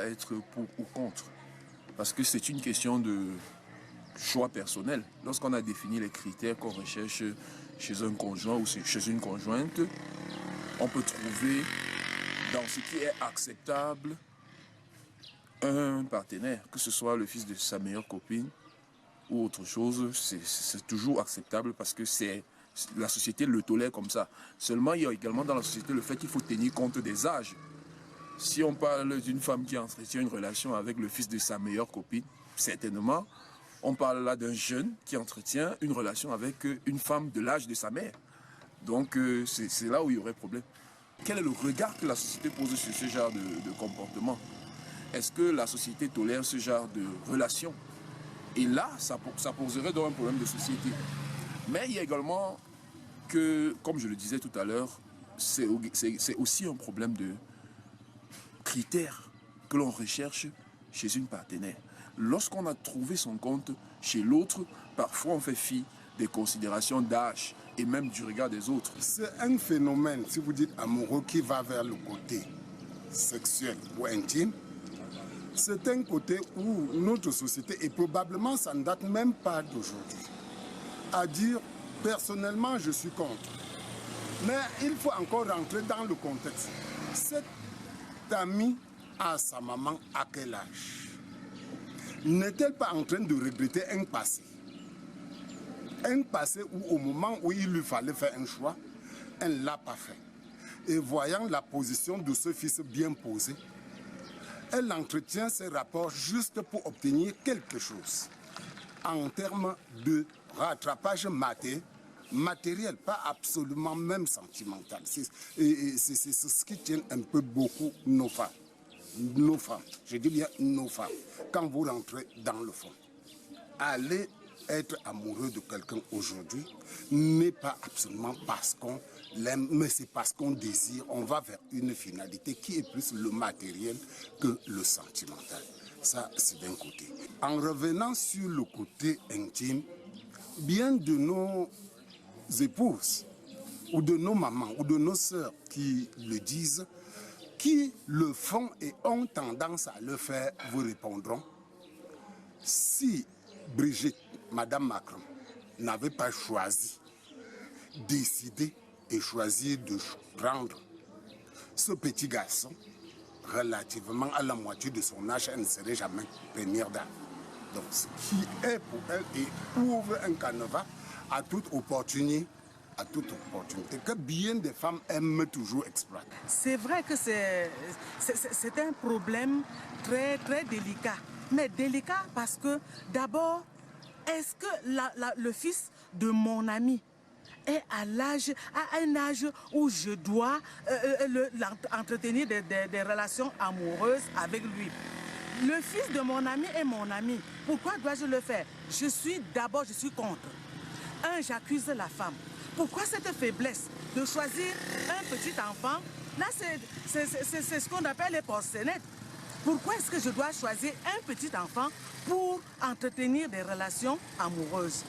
être pour ou contre. Parce que c'est une question de choix personnel. Lorsqu'on a défini les critères qu'on recherche chez un conjoint ou chez une conjointe, on peut trouver dans ce qui est acceptable un partenaire, que ce soit le fils de sa meilleure copine ou autre chose, c'est toujours acceptable parce que la société le tolère comme ça. Seulement, il y a également dans la société le fait qu'il faut tenir compte des âges. Si on parle d'une femme qui entretient une relation avec le fils de sa meilleure copine, certainement, on parle là d'un jeune qui entretient une relation avec une femme de l'âge de sa mère. Donc, c'est là où il y aurait problème. Quel est le regard que la société pose sur ce genre de comportement? Est-ce que la société tolère ce genre de relation? Et là, ça poserait donc un problème de société. Mais il y a également que, comme je le disais tout à l'heure, c'est aussi un problème de critères que l'on recherche chez une partenaire. Lorsqu'on a trouvé son compte chez l'autre, parfois on fait fi des considérations d'âge et même du regard des autres. C'est un phénomène, si vous dites amoureux, qui va vers le côté sexuel ou intime. C'est un côté où notre société, et probablement ça ne date même pas d'aujourd'hui, à dire personnellement je suis contre. Mais il faut encore rentrer dans le contexte. Cette amie a sa maman à quel âge? N'est-elle pas en train de regretter un passé? Un passé où au moment où il lui fallait faire un choix, elle ne l'a pas fait. Et voyant la position de ce fils bien posé, elle entretient ses rapports juste pour obtenir quelque chose. En termes de rattrapage matériel, pas absolument même sentimental. C'est ce qui tient un peu beaucoup nos femmes. Nos femmes, je dis bien nos femmes, quand vous rentrez dans le fond. Aller être amoureux de quelqu'un aujourd'hui n'est pas absolument parce qu'on l'aime, mais c'est parce qu'on désire, on va vers une finalité qui est plus le matériel que le sentimental. Ça, c'est d'un côté. En revenant sur le côté intime, bien de nos épouses, ou de nos mamans, ou de nos sœurs qui le disent, qui le font et ont tendance à le faire, vous répondront, si Brigitte, Madame Macron, n'avait pas choisi, décidé et choisi de prendre ce petit garçon, relativement à la moitié de son âge, elle ne serait jamais première dame. Donc ce qui est pour elle et ouvre un canevas à toute opportunité, que bien des femmes aiment toujours exploiter. C'est vrai que c'est un problème très, très délicat. Mais délicat parce que d'abord, est-ce que le fils de mon ami est à un âge où je dois entretenir des relations amoureuses avec lui? Le fils de mon ami est mon ami. Pourquoi dois-je le faire? Je suis contre. J'accuse la femme. Pourquoi cette faiblesse de choisir un petit enfant? Là, c'est ce qu'on appelle les porcenettes. Pourquoi est-ce que je dois choisir un petit enfant pour entretenir des relations amoureuses?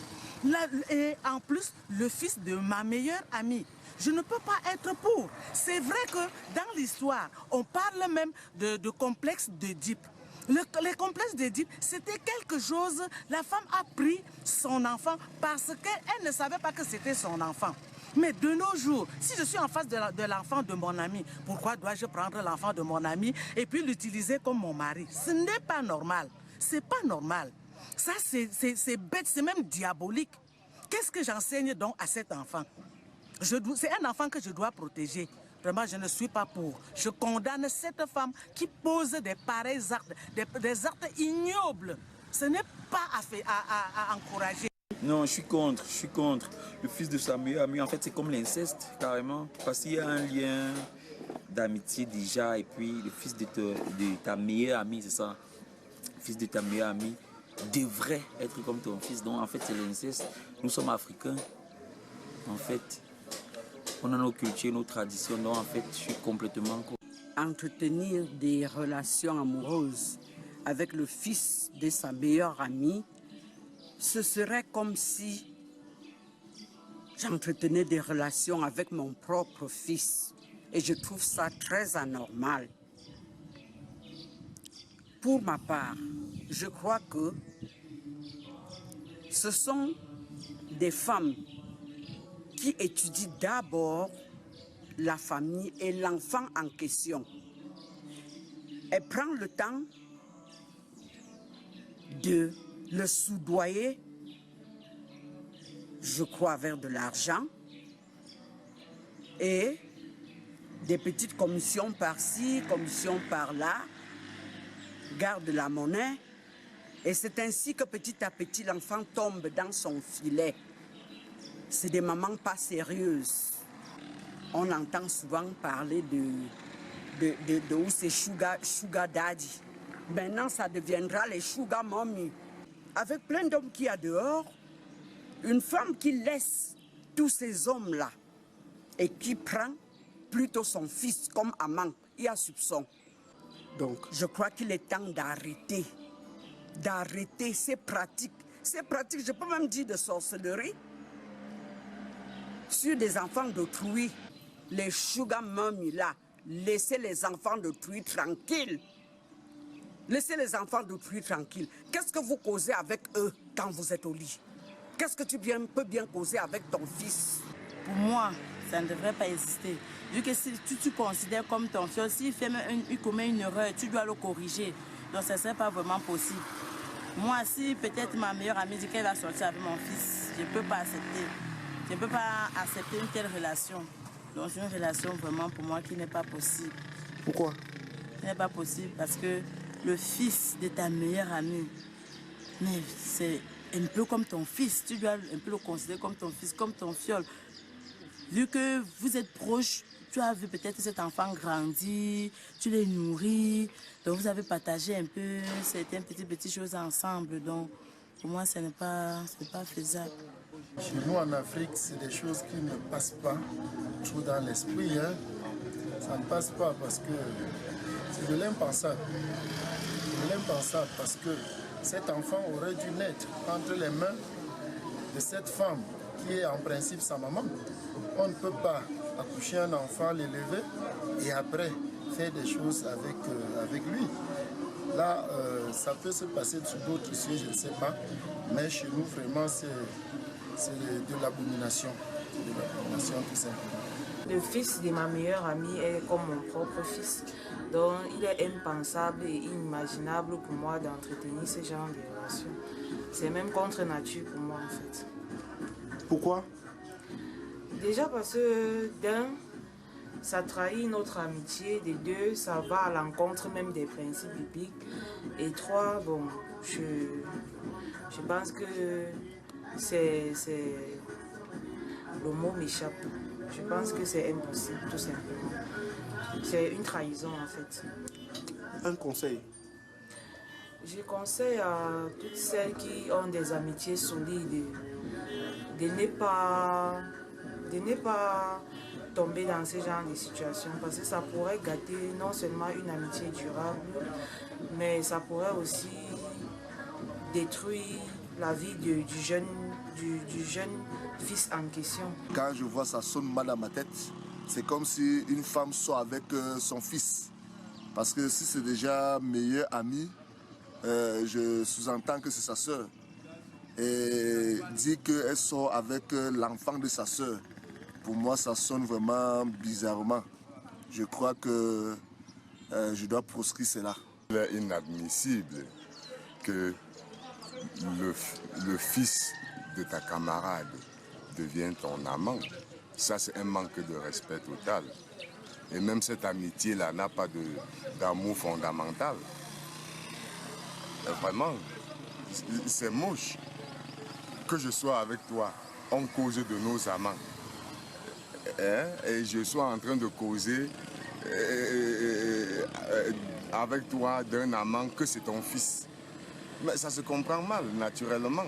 Et en plus, le fils de ma meilleure amie. Je ne peux pas être pour. C'est vrai que dans l'histoire, on parle même de complexe d'Oedipe. Les complexes d'Oedipe, c'était quelque chose, la femme a pris son enfant parce qu'elle ne savait pas que c'était son enfant. Mais de nos jours, si je suis en face de l'enfant de mon ami, pourquoi dois-je prendre l'enfant de mon ami et puis l'utiliser comme mon mari? Ce n'est pas normal. C'est pas normal. Ça, c'est bête, c'est même diabolique. Qu'est-ce que j'enseigne donc à cet enfant? C'est un enfant que je dois protéger. Vraiment, je ne suis pas pour. Je condamne cette femme qui pose des pareils actes, des actes ignobles. Ce n'est pas à encourager. Non, je suis contre. Le fils de sa meilleure amie, en fait, c'est comme l'inceste, carrément. Parce qu'il y a un lien d'amitié déjà, et puis le fils de ta meilleure amie, c'est ça. Le fils de ta meilleure amie devrait être comme ton fils. Donc, en fait, c'est l'inceste. Nous sommes africains. En fait, on a nos cultures, nos traditions. Donc, en fait, je suis complètement contre. Entretenir des relations amoureuses avec le fils de sa meilleure amie, ce serait comme si j'entretenais des relations avec mon propre fils. Et je trouve ça très anormal. Pour ma part, je crois que ce sont des femmes qui étudient d'abord la famille et l'enfant en question. Elle prend le temps de le soudoyer, je crois, vers de l'argent et des petites commissions par-ci, commissions par-là, garde la monnaie. Et c'est ainsi que petit à petit, l'enfant tombe dans son filet. C'est des mamans pas sérieuses. On entend souvent parler de où c'est sugar daddy. Maintenant, ça deviendra les sugar mommy. Avec plein d'hommes qu'il y a dehors, une femme qui laisse tous ces hommes-là et qui prend plutôt son fils comme amant, il y a soupçon. Donc, je crois qu'il est temps d'arrêter ces pratiques. Ces pratiques, je peux même dire de sorcellerie, sur des enfants d'autrui. Les sugar mommy là, laissez les enfants d'autrui tranquilles. Laissez les enfants d'autrui tranquilles. Qu'est-ce que vous causez avec eux quand vous êtes au lit? Qu'est-ce que tu peux bien causer avec ton fils? Pour moi, ça ne devrait pas exister. Vu que si tu considères comme ton fils, s'il commet une erreur, tu dois le corriger. Donc ça ne serait pas vraiment possible. Moi, si peut-être ma meilleure amie dit qu'elle va sortir avec mon fils, je ne peux pas accepter. Je ne peux pas accepter une telle relation. Donc c'est une relation vraiment pour moi qui n'est pas possible. Pourquoi? Ce n'est pas possible parce que le fils de ta meilleure amie, mais c'est un peu comme ton fils. Tu dois un peu le considérer comme ton fils, comme ton fiole. Vu que vous êtes proches, tu as vu peut-être cet enfant grandir, tu les nourris, donc vous avez partagé un peu certaines petites choses ensemble. Donc pour moi, ce n'est pas faisable. Chez nous en Afrique, c'est des choses qui ne passent pas trop dans l'esprit. Hein. Ça ne passe pas parce que c'est de l'impensable. De l'impensable parce que cet enfant aurait dû naître entre les mains de cette femme qui est en principe sa maman. On ne peut pas accoucher un enfant, l'élever et après faire des choses avec lui. Là, ça peut se passer sur d'autres sujets, je ne sais pas, mais chez nous, vraiment, c'est de l'abomination. C'est de l'abomination, tout simplement. Le fils de ma meilleure amie est comme mon propre fils. Donc, il est impensable et inimaginable pour moi d'entretenir ce genre de relations. C'est même contre nature pour moi, en fait. Pourquoi? Déjà parce que, d'un, ça trahit notre amitié. De deux, ça va à l'encontre même des principes bibliques. Et trois, bon, je pense que c'est le mot m'échappe. Je pense que c'est impossible, tout simplement. C'est une trahison, en fait. Un conseil? Je conseille à toutes celles qui ont des amitiés solides de ne pas tomber dans ce genre de situation parce que ça pourrait gâter non seulement une amitié durable, mais ça pourrait aussi détruire la vie du jeune fils en question. Quand je vois ça sonne mal à ma tête, c'est comme si une femme sort avec son fils. Parce que si c'est déjà meilleur ami, je sous-entends que c'est sa soeur. Et dire qu'elle sort avec l'enfant de sa soeur, pour moi ça sonne vraiment bizarrement. Je crois que je dois proscrire cela. Il est inadmissible que le fils de ta camarade devienne ton amant. Ça, c'est un manque de respect total. Et même cette amitié-là n'a pas d'amour fondamental. Et vraiment, c'est moche. Que je sois avec toi, on cause de nos amants. Et je sois en train de causer avec toi d'un amant que c'est ton fils. Mais ça se comprend mal, naturellement.